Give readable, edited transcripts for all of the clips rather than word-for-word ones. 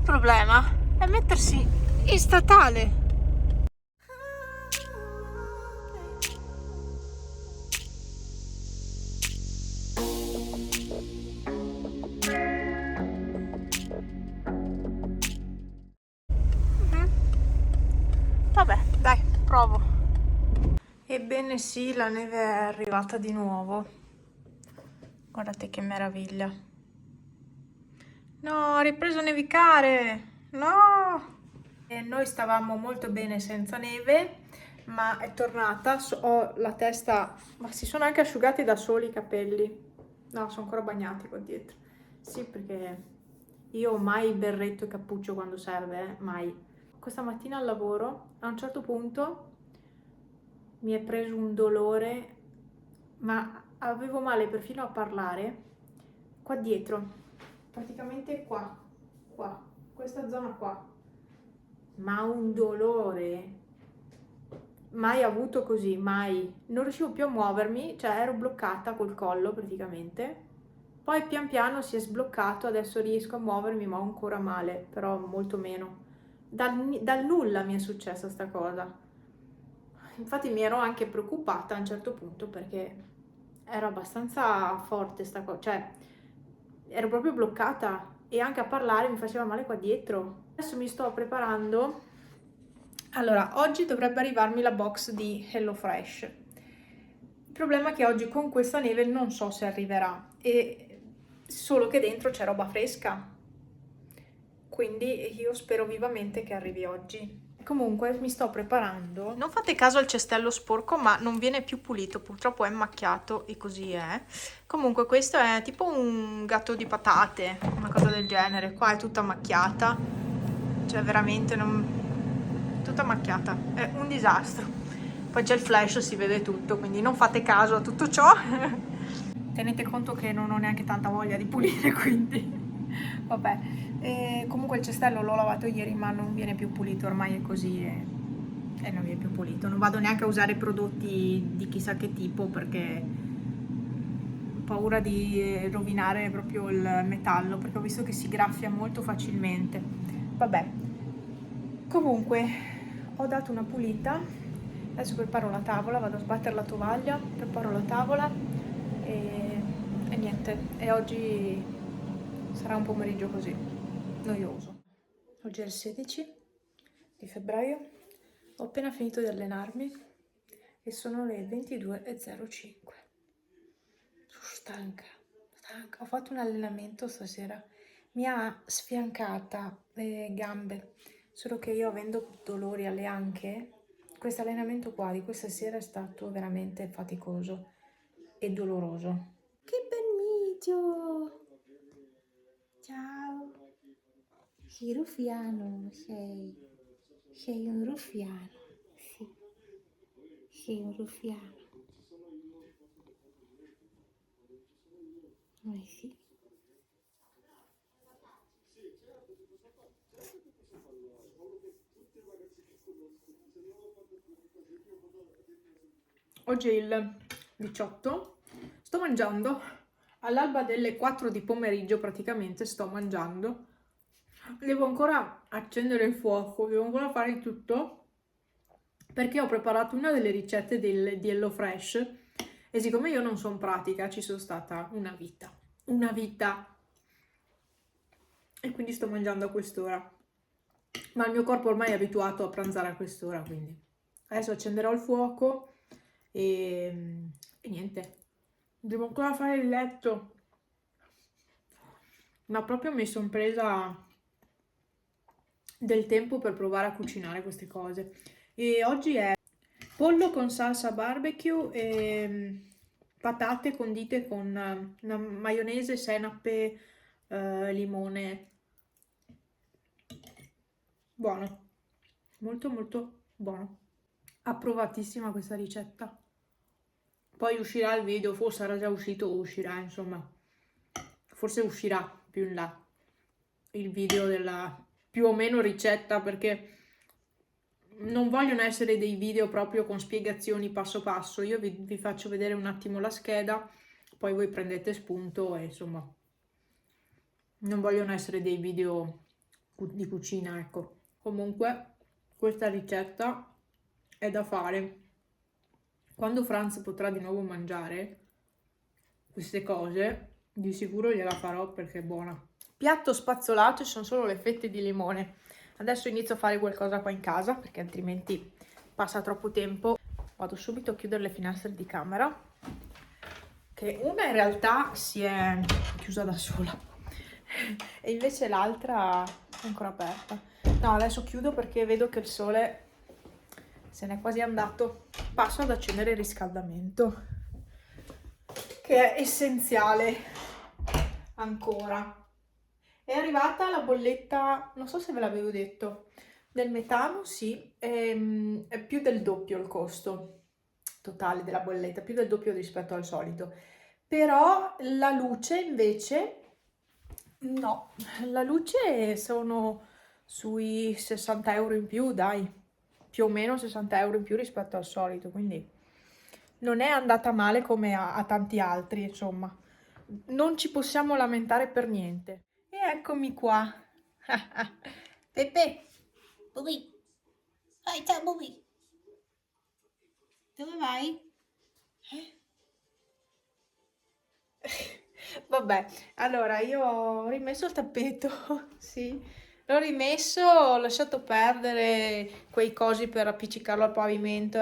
Il problema è mettersi in statale. Vabbè, dai, provo. Ebbene sì, la neve è arrivata di nuovo. Guardate che meraviglia. No, ha ripreso a nevicare. No! E noi stavamo molto bene senza neve, ma è tornata. Ho la testa, ma si sono anche asciugati da soli i capelli. No, sono ancora bagnati qua dietro. Sì, perché io ho mai il berretto e cappuccio quando serve, mai. Questa mattina al lavoro, a un certo punto mi è preso un dolore, ma avevo male perfino a parlare, qua dietro, praticamente qua, questa zona qua, ma un dolore, mai avuto così, mai, non riuscivo più a muovermi, cioè ero bloccata col collo praticamente, poi pian piano si è sbloccato, adesso riesco a muovermi ma ho ancora male, però molto meno, dal nulla mi è successa sta cosa. Infatti mi ero anche preoccupata a un certo punto perché era abbastanza forte sta cosa, cioè ero proprio bloccata e anche a parlare mi faceva male qua dietro. Adesso mi sto preparando. Allora, oggi dovrebbe arrivarmi la box di HelloFresh. Il problema è che oggi con questa neve non so se arriverà, e solo che dentro c'è roba fresca. Quindi io spero vivamente che arrivi oggi. Comunque mi sto preparando. Non fate caso al cestello sporco, ma non viene più pulito, purtroppo è macchiato e così è. Comunque questo è tipo un gatto di patate, una cosa del genere. Qua è tutta macchiata, cioè veramente tutta macchiata, è un disastro. Poi c'è il flash, si vede tutto, quindi non fate caso a tutto ciò. Tenete conto che non ho neanche tanta voglia di pulire, quindi vabbè. E comunque il cestello l'ho lavato ieri, ma non viene più pulito, ormai è così e non viene più pulito. Non vado neanche a usare prodotti di chissà che tipo perché ho paura di rovinare proprio il metallo, perché ho visto che si graffia molto facilmente. Vabbè, comunque ho dato una pulita, adesso preparo la tavola, vado a sbattere la tovaglia, preparo la tavola e niente, e oggi sarà un pomeriggio così, noioso. Oggi è il 16 di febbraio, ho appena finito di allenarmi e sono le 22:05. Sono stanca, stanca. Ho fatto un allenamento stasera, mi ha sfiancata le gambe, solo che io avendo dolori alle anche, questo allenamento qua di questa sera è stato veramente faticoso e doloroso. Che bel video! Ciao! Sei ruffiano, sei un ruffiano, sì, sei un ruffiano, sì. Oggi è il 18, sto mangiando, all'alba delle 4 di pomeriggio praticamente sto mangiando. Devo ancora accendere il fuoco, devo ancora fare tutto perché ho preparato una delle ricette di HelloFresh e siccome io non sono pratica ci sono stata una vita e quindi sto mangiando a quest'ora. Ma il mio corpo ormai è abituato a pranzare a quest'ora, quindi adesso accenderò il fuoco e niente, devo ancora fare il letto, ma proprio mi sono presa del tempo per provare a cucinare queste cose. E oggi è pollo con salsa barbecue e patate condite con una maionese, senape, limone. Buono, molto molto buono. Approvatissima questa ricetta. Poi uscirà il video, forse sarà già uscito o uscirà, insomma. Forse uscirà più in là il video della più o meno ricetta, perché non vogliono essere dei video proprio con spiegazioni passo passo. Io vi faccio vedere un attimo la scheda, poi voi prendete spunto e insomma non vogliono essere dei video di cucina, ecco. Comunque questa ricetta è da fare. Quando Franz potrà di nuovo mangiare queste cose, di sicuro gliela farò perché è buona. Piatto spazzolato, ci sono solo le fette di limone. Adesso inizio a fare qualcosa qua in casa perché altrimenti passa troppo tempo. Vado subito a chiudere le finestre di camera, che una in realtà si è chiusa da sola e invece l'altra è ancora aperta. No, adesso chiudo perché vedo che il sole se n'è quasi andato. Passo ad accendere il riscaldamento, che è essenziale ancora. È arrivata la bolletta, non so se ve l'avevo detto, del metano, sì, è più del doppio il costo totale della bolletta, più del doppio rispetto al solito. Però la luce invece, no, la luce sono sui 60 euro in più, dai, più o meno 60 euro in più rispetto al solito, quindi non è andata male come a tanti altri, insomma. Non ci possiamo lamentare per niente. E eccomi qua. Pepe, Bubi, vai, ciao Bubi. Dove vai? Vabbè, allora io ho rimesso il tappeto, sì, l'ho rimesso, ho lasciato perdere quei cosi per appiccicarlo al pavimento,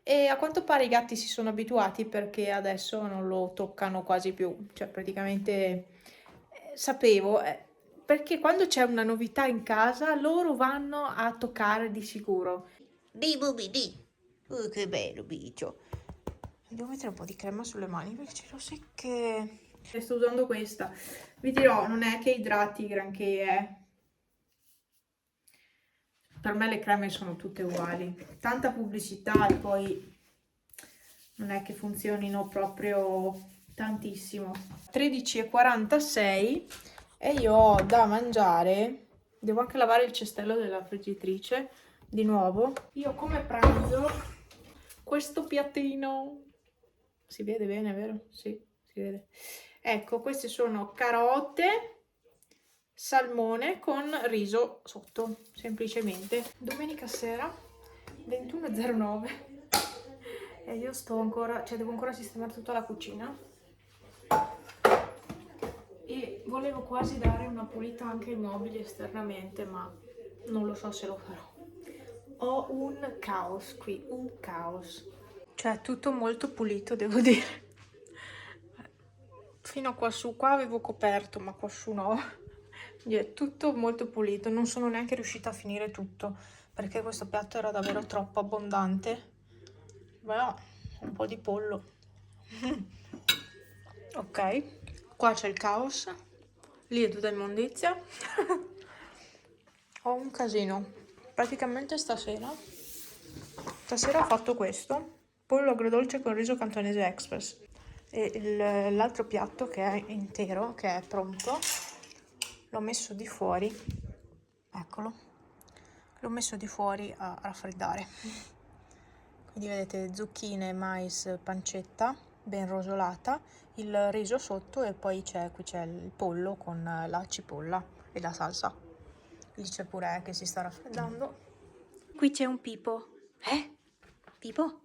e a quanto pare i gatti si sono abituati perché adesso non lo toccano quasi più, cioè praticamente sapevo, perché quando c'è una novità in casa loro vanno a toccare di sicuro. Di Bubi, di. Che bello bicio. Devo mettere un po' di crema sulle mani perché ce l'ho secche. Sto usando questa. Vi dirò, non è che idrati granché, Per me le creme sono tutte uguali. Tanta pubblicità e poi non è che funzionino proprio tantissimo. 13:46 e io ho da mangiare. Devo anche lavare il cestello della friggitrice di nuovo. Io come pranzo questo piattino. Si vede bene, vero? Sì, si vede. Ecco, queste sono carote, salmone con riso sotto, semplicemente. Domenica sera, 21:09, e io sto ancora, cioè devo ancora sistemare tutta la cucina. E volevo quasi dare una pulita anche ai mobili esternamente, ma non lo so se lo farò. Ho un caos qui, un caos. Cioè, tutto molto pulito, devo dire. Fino a qua su, qua avevo coperto, ma qua su no. Quindi è tutto molto pulito. Non sono neanche riuscita a finire tutto, perché questo piatto era davvero troppo abbondante. Però, un po' di pollo. Ok, qua c'è il caos. Lì è tutta immondizia. Ho un casino. Praticamente stasera ho fatto questo. Pollo agrodolce con riso cantonese express. E l'altro piatto che è intero, che è pronto, l'ho messo di fuori, eccolo, l'ho messo di fuori a raffreddare. Quindi vedete zucchine, mais, pancetta ben rosolata, il riso sotto e poi qui c'è il pollo con la cipolla e la salsa. Lì c'è pure che si sta raffreddando. Qui c'è un Pipo. Pipo?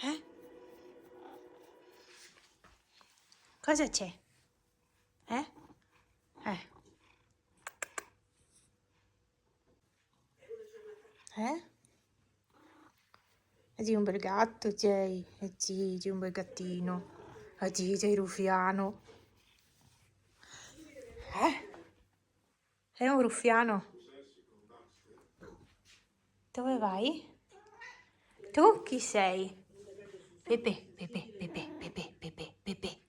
Eh? Cosa c'è? Eh? Eh? Eh? Sei un bel gatto, sei. Sì, sei un bel gattino. Sì, sei ruffiano. Sei un ruffiano. Dove vai? Tu chi sei? Pepe, Pepe, Pepe, Pepe, Pepe, Pepe,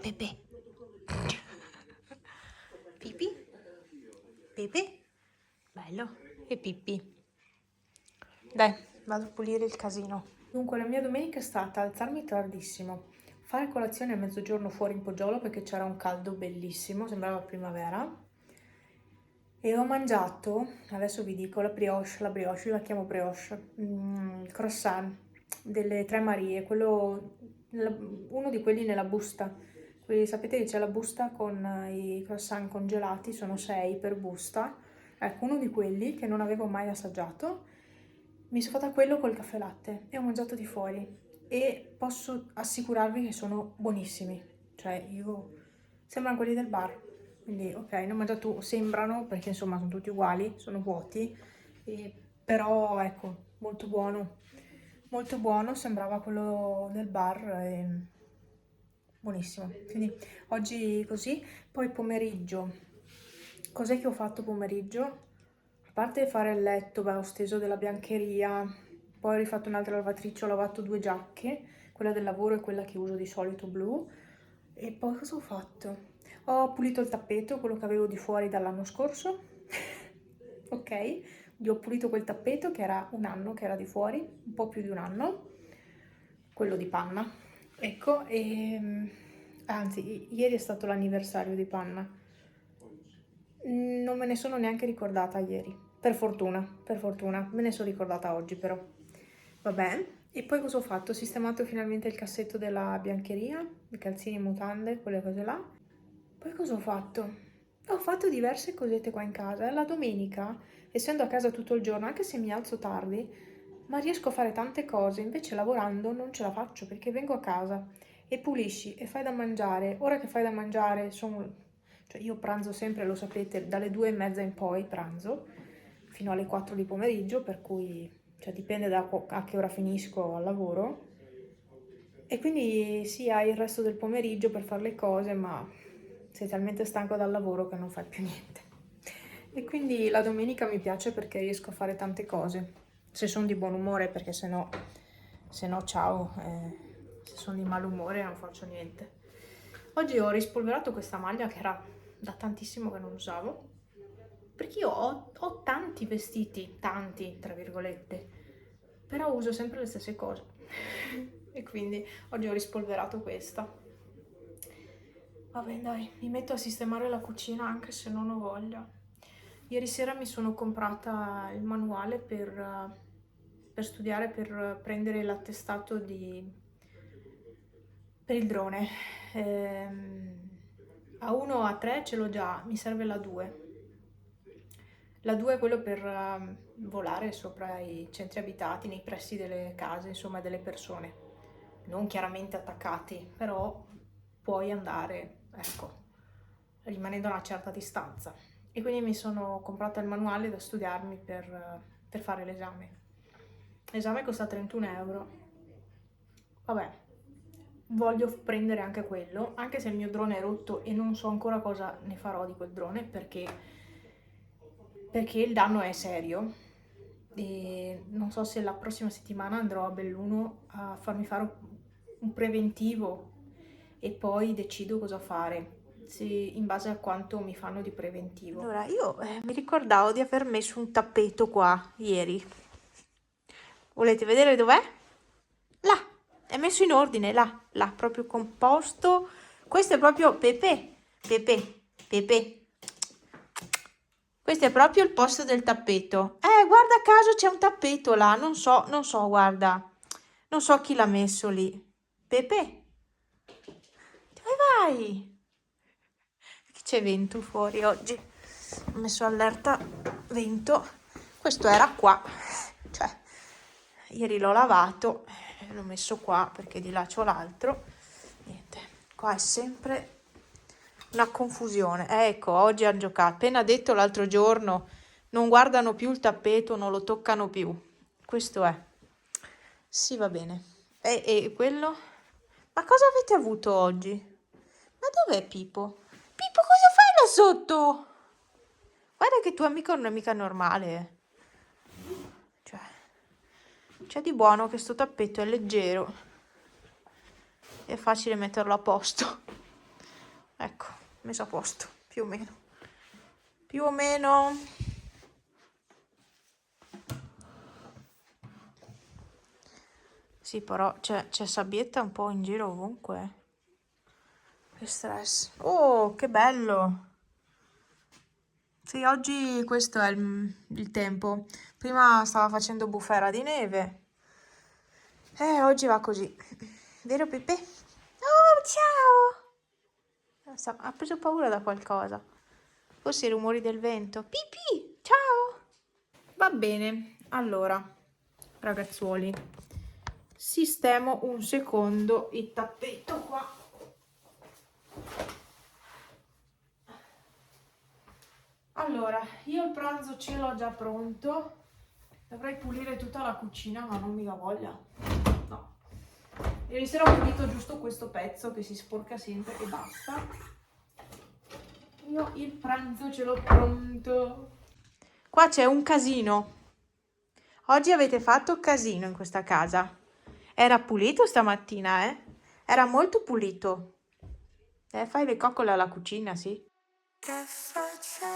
Pepe. Pipi? Pepe? Bello. E Pippi. Dai, vado a pulire il casino. Dunque, la mia domenica è stata alzarmi tardissimo, fare colazione a mezzogiorno fuori in poggiolo perché c'era un caldo bellissimo, sembrava primavera. E ho mangiato, adesso vi dico, la brioche, io la chiamo brioche, il croissant delle Tre Marie, uno di quelli nella busta, Quelli, sapete che c'è la busta con i croissant congelati, sono 6 per busta. Ecco, uno di quelli che non avevo mai assaggiato, mi sono fatta quello col caffè latte e ho mangiato di fuori. E posso assicurarvi che sono buonissimi. Cioè, sembrano quelli del bar. Quindi, ok, ne ho mangiato, sembrano, perché insomma sono tutti uguali, sono vuoti. Però, ecco, molto buono. Molto buono, sembrava quello del bar. Buonissimo. Quindi oggi così. Poi pomeriggio. Cos'è che ho fatto pomeriggio? A parte fare il letto, beh, ho steso della biancheria, poi ho rifatto un'altra lavatrice, ho lavato 2 giacche, quella del lavoro e quella che uso di solito blu. E poi cosa ho fatto? Ho pulito il tappeto, quello che avevo di fuori dall'anno scorso. Ok, io ho pulito quel tappeto che era un anno che era di fuori, un po' più di un anno, quello di panna. Ecco, anzi, ieri è stato l'anniversario di panna. Non me ne sono neanche ricordata ieri, per fortuna, me ne sono ricordata oggi però. Vabbè, e poi cosa ho fatto? Ho sistemato finalmente il cassetto della biancheria, i calzini, mutande, quelle cose là. Poi cosa ho fatto? Ho fatto diverse cosette qua in casa. La domenica, essendo a casa tutto il giorno, anche se mi alzo tardi, ma riesco a fare tante cose. Invece lavorando non ce la faccio perché vengo a casa e pulisci e fai da mangiare. Ora che fai da mangiare cioè io pranzo sempre, lo sapete, dalle 2:30 in poi pranzo, fino alle 4 di pomeriggio, per cui cioè, dipende da a che ora finisco al lavoro. E quindi sì, hai il resto del pomeriggio per fare le cose, ma sei talmente stanco dal lavoro che non fai più niente. E quindi la domenica mi piace perché riesco a fare tante cose. Se sono di buon umore, perché se no ciao, se sono di malumore non faccio niente. Oggi ho rispolverato questa maglia che era da tantissimo che non usavo, perché io ho tanti vestiti, tanti, tra virgolette, però uso sempre le stesse cose. E quindi oggi ho rispolverato questa. Vabbè, dai, mi metto a sistemare la cucina anche se non ho voglia. Ieri sera mi sono comprata il manuale per studiare, per prendere l'attestato per il drone. A1 o A3 ce l'ho già, mi serve la 2. La 2 è quello per volare sopra i centri abitati, nei pressi delle case, insomma, delle persone. Non chiaramente attaccati, però puoi andare, ecco, rimanendo a una certa distanza. E quindi mi sono comprata il manuale da studiarmi per fare l'esame. L'esame costa 31 euro. Vabbè, voglio prendere anche quello, anche se il mio drone è rotto e non so ancora cosa ne farò di quel drone perché il danno è serio e non so se la prossima settimana andrò a Belluno a farmi fare un preventivo e poi decido cosa fare, in base a quanto mi fanno di preventivo. Allora, io mi ricordavo di aver messo un tappeto qua ieri. Volete vedere dov'è? Là, è messo in ordine, là, proprio composto. Questo è proprio Pepe. Questo è proprio il posto del tappeto. Guarda caso c'è un tappeto là, non so, guarda. Non so chi l'ha messo lì. Pepe, dove vai? Che c'è vento fuori oggi. Ho messo allerta vento. Questo era qua. Cioè, ieri l'ho lavato, l'ho messo qua perché di là c'ho l'altro. Niente, qua è sempre una confusione. Ecco, oggi hanno giocato. Appena detto l'altro giorno, non guardano più il tappeto, non lo toccano più. Questo è. Sì, va bene. E quello? Ma cosa avete avuto oggi? Ma dov'è Pipo? Pipo, cosa fai là sotto? Guarda che tuo amico non è mica normale. Cioè, c'è di buono che sto tappeto è leggero. È facile metterlo a posto. Ecco, messo a posto, più o meno. Più o meno. Sì, però c'è sabbietta un po' in giro ovunque. Che stress. Oh, che bello. Sì, oggi questo è il tempo. Prima stava facendo bufera di neve. Oggi va così. Vero Pepe? Oh, ciao! Ha preso paura da qualcosa. Forse i rumori del vento. Pipì, ciao! Va bene, allora, ragazzuoli, sistemo un secondo il tappeto qua. Allora, io il pranzo ce l'ho già pronto. Dovrei pulire tutta la cucina, ma non mi dà voglia. No. Ieri sera ho pulito giusto questo pezzo che si sporca sempre e basta. Io il pranzo ce l'ho pronto. Qua c'è un casino. Oggi avete fatto casino in questa casa. Era pulito stamattina, eh? Era molto pulito. Fai le coccole alla cucina, sì? Che faccio?